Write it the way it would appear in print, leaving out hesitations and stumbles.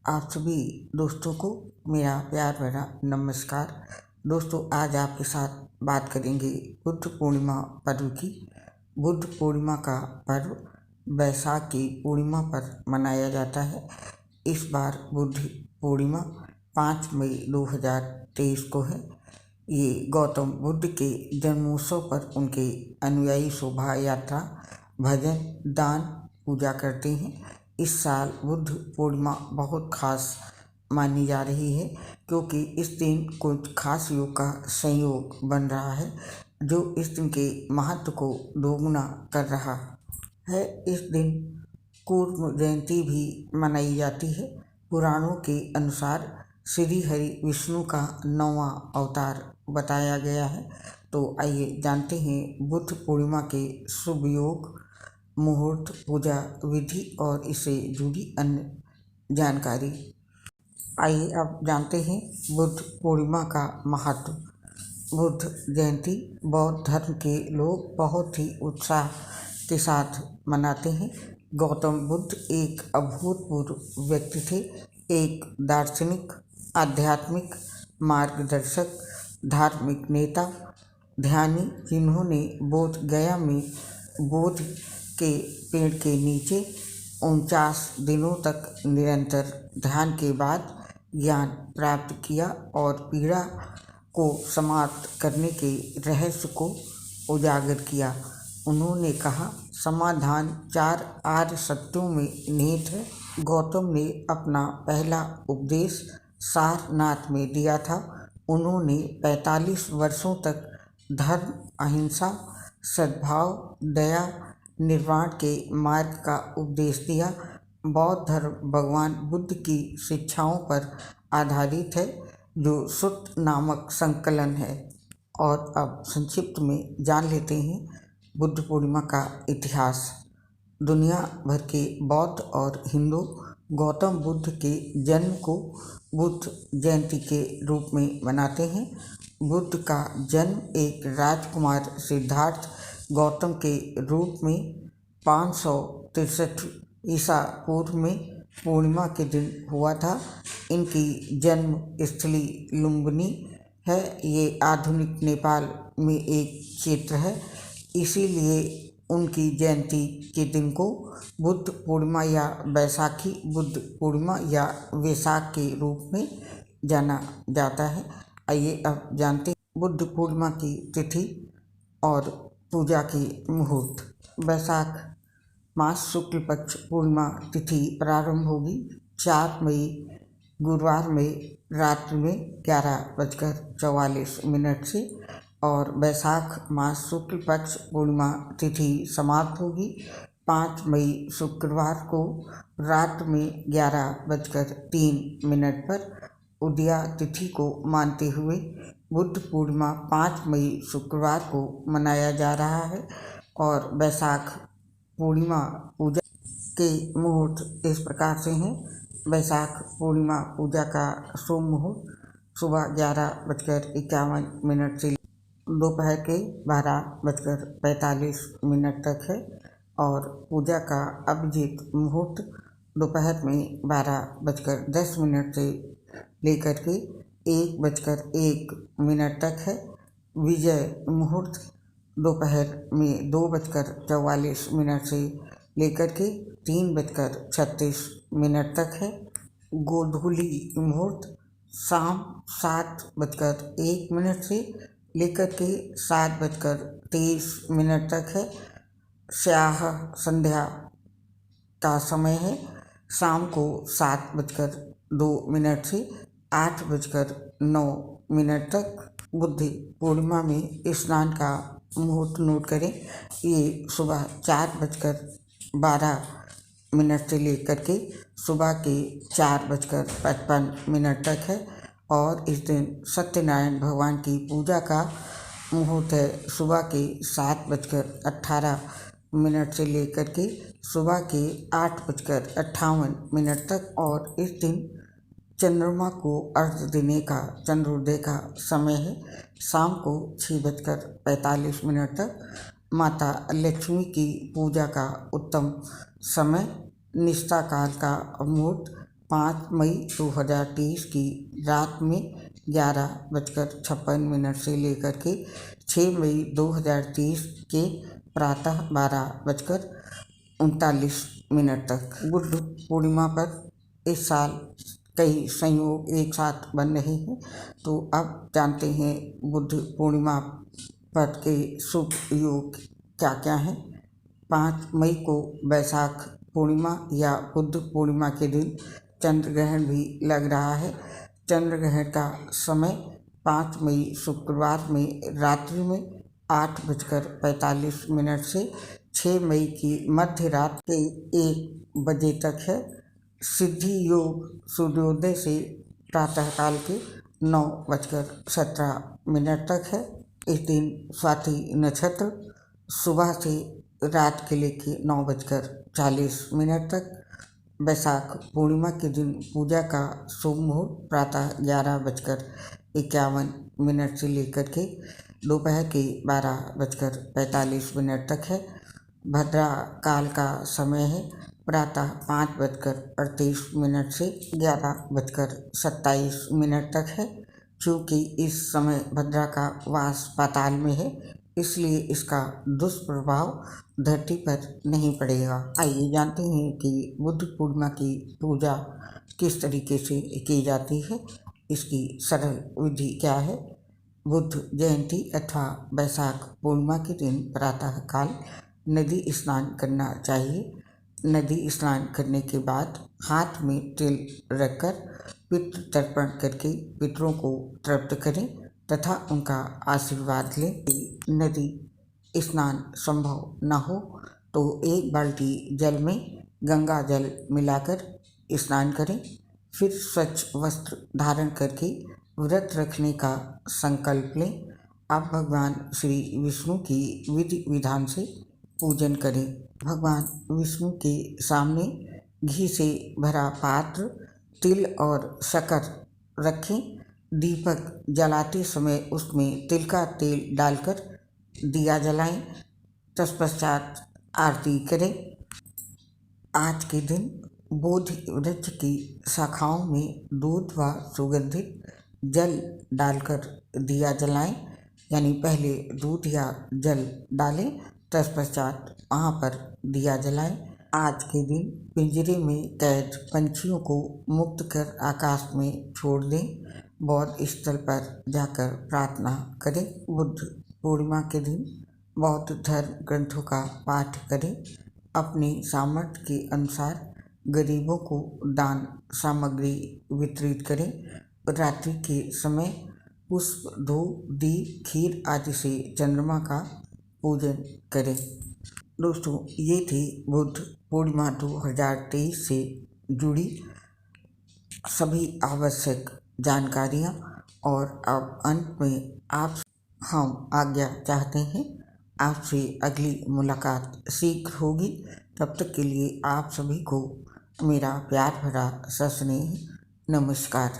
आप सभी दोस्तों को मेरा प्यार भरा नमस्कार। दोस्तों, आज आपके साथ बात करेंगे बुद्ध पूर्णिमा पर्व की। बुद्ध पूर्णिमा का पर्व बैसाख की पूर्णिमा पर मनाया जाता है। इस बार बुद्ध पूर्णिमा 5 मई 2023 को है। ये गौतम बुद्ध के जन्मोत्सव पर उनके अनुयायी शोभा यात्रा, भजन, दान, पूजा करते हैं। इस साल बुद्ध पूर्णिमा बहुत खास मानी जा रही है क्योंकि इस दिन कुछ खास योग का संयोग बन रहा है जो इस दिन के महत्व को दोगुना कर रहा है। इस दिन कूर्म जयंती भी मनाई जाती है। पुराणों के अनुसार श्री हरि विष्णु का 9वां अवतार बताया गया है। तो आइए जानते हैं बुद्ध पूर्णिमा के शुभ योग, मुहूर्त, पूजा विधि और इससे जुड़ी अन्य जानकारी। आइए अब जानते हैं बुद्ध पूर्णिमा का महत्व। बुद्ध जयंती बौद्ध धर्म के लोग बहुत ही उत्साह के साथ मनाते हैं। गौतम बुद्ध एक अभूतपूर्व व्यक्ति थे, एक दार्शनिक, आध्यात्मिक मार्गदर्शक, धार्मिक नेता, ध्यानी, जिन्होंने बोध गया में बोध के पेड़ के नीचे 49 दिनों तक निरंतर ध्यान के बाद ज्ञान प्राप्त किया और पीड़ा को समाप्त करने के रहस्य को उजागर किया। उन्होंने कहा, समाधान 4 आर्य सत्यों में निहित है। गौतम ने अपना पहला उपदेश सारनाथ में दिया था। उन्होंने 45 वर्षों तक धर्म, अहिंसा, सद्भाव, दया, निर्वाण के मार्ग का उपदेश दिया। बौद्ध धर्म भगवान बुद्ध की शिक्षाओं पर आधारित है जो सुत्त नामक संकलन है। और अब संक्षिप्त में जान लेते हैं बुद्ध पूर्णिमा का इतिहास। दुनिया भर के बौद्ध और हिंदू गौतम बुद्ध के जन्म को बुद्ध जयंती के रूप में मनाते हैं। बुद्ध का जन्म एक राजकुमार सिद्धार्थ गौतम के रूप में 563 ईसा पूर्व में पूर्णिमा के दिन हुआ था। इनकी जन्म स्थली लुम्बिनी है। ये आधुनिक नेपाल में एक क्षेत्र है, इसीलिए उनकी जयंती के दिन को बुद्ध पूर्णिमा या बैसाखी बुद्ध पूर्णिमा या वैसाख के रूप में जाना जाता है। आइए अब जानते हैं बुद्ध पूर्णिमा की तिथि और पूजा के मुहूर्त। बैसाख मास शुक्ल पक्ष पूर्णिमा तिथि प्रारंभ होगी 4 मई गुरुवार में रात्रि में 11:44 से और बैसाख मास शुक्ल पक्ष पूर्णिमा तिथि समाप्त होगी 5 मई शुक्रवार को रात में 11:03 पर। उदया तिथि को मानते हुए बुद्ध पूर्णिमा 5 मई शुक्रवार को मनाया जा रहा है। और बैसाख पूर्णिमा पूजा के मुहूर्त इस प्रकार से हैं। बैसाख पूर्णिमा पूजा का शुभ मुहूर्त सुबह 11:51 से दोपहर के 12:45 तक है। और पूजा का अभिजीत मुहूर्त दोपहर में 12:10 से लेकर के 1:01 तक है। विजय मुहूर्त दोपहर में 2:44 से लेकर के 3:36 तक है। गोधूली मुहूर्त शाम 7:01 से लेकर के 7:23 तक है। स्याह संध्या का समय है शाम को 7:02 से 8:09 तक। बुद्ध पूर्णिमा में स्नान का मुहूर्त नोट करें। ये सुबह 4:12 से लेकर के सुबह के 4:55 तक है। और इस दिन सत्यनारायण भगवान की पूजा का मुहूर्त है सुबह के 7:18 से लेकर के सुबह के 8:58 तक। और इस दिन चंद्रमा को अर्घ्य देने का चंद्रोदय का समय है शाम को 6:45 तक। माता लक्ष्मी की पूजा का उत्तम समय निष्ठा काल का मुहूर्त 5 मई 2023 की रात में 11:56 से लेकर के 6 मई 2023 के प्रातः 12:39 तक। बुद्ध पूर्णिमा पर इस साल कई संयोग एक साथ बन रहे हैं, तो अब जानते हैं बुद्ध पूर्णिमा पर के शुभ योग क्या क्या हैं। 5 मई को वैशाख पूर्णिमा या बुद्ध पूर्णिमा के दिन चंद्र ग्रहण भी लग रहा है। चंद्र ग्रहण का समय 5 मई शुक्रवार में रात्रि में 8:45 से 6 मई की मध्य रात के 1 बजे तक है। सिद्धि योग सूर्योदय से प्रातःकाल के 9:17 तक है। इस दिन स्वाति नक्षत्र सुबह से रात के लेके 9:40 तक। वैशाख पूर्णिमा के दिन पूजा का शुभ मुहूर्त प्रातः 11:51 से लेकर के दोपहर के 12:45 तक है। भद्रा काल का समय है प्रातः 5:38 से 11:27 तक है। चूँकि इस समय भद्रा का वास पाताल में है, इसलिए इसका दुष्प्रभाव धरती पर नहीं पड़ेगा। आइए जानते हैं कि बुद्ध पूर्णिमा की पूजा किस तरीके से की जाती है, इसकी सरल विधि क्या है। बुद्ध जयंती अथवा वैशाख पूर्णिमा के दिन प्रातः काल नदी स्नान करना चाहिए। नदी स्नान करने के बाद हाथ में तिल रखकर पितृ तर्पण करके पितरों को तृप्त करें तथा उनका आशीर्वाद लें। नदी स्नान संभव न हो तो 1 बाल्टी जल में गंगा जल मिलाकर स्नान करें। फिर स्वच्छ वस्त्र धारण करके व्रत रखने का संकल्प लें। आप भगवान श्री विष्णु की विधि विधान से पूजन करें। भगवान विष्णु के सामने घी से भरा पात्र, तिल और शक्कर रखें। दीपक जलाते समय उसमें तिल का तेल डालकर दिया जलाएं। तत्पश्चात आरती करें। आज के दिन बोधि वृक्ष की शाखाओं में दूध व सुगंधित जल डालकर दिया जलाएं। यानी पहले दूध या जल डालें, तत्पश्चात वहाँ पर दिया जलाएं। आज के दिन पिंजरे में कैद पंछियों को मुक्त कर आकाश में छोड़ दें। बौद्ध स्थल पर जाकर प्रार्थना करें। बुद्ध पूर्णिमा के दिन बौद्ध धर्म ग्रंथों का पाठ करें। अपनी सामर्थ्य के अनुसार गरीबों को दान सामग्री वितरित करें। रात्रि के समय पुष्प, धूप, दीप, खीर आदि से चंद्रमा का पूजन करें। दोस्तों, ये थी बुद्ध पूर्णिमा 2023 से जुड़ी सभी आवश्यक जानकारियाँ। और अब अंत में हम आज्ञा चाहते हैं। आपसे अगली मुलाकात शीघ्र होगी। तब तक के लिए आप सभी को मेरा प्यार भरा सस्नेह नमस्कार।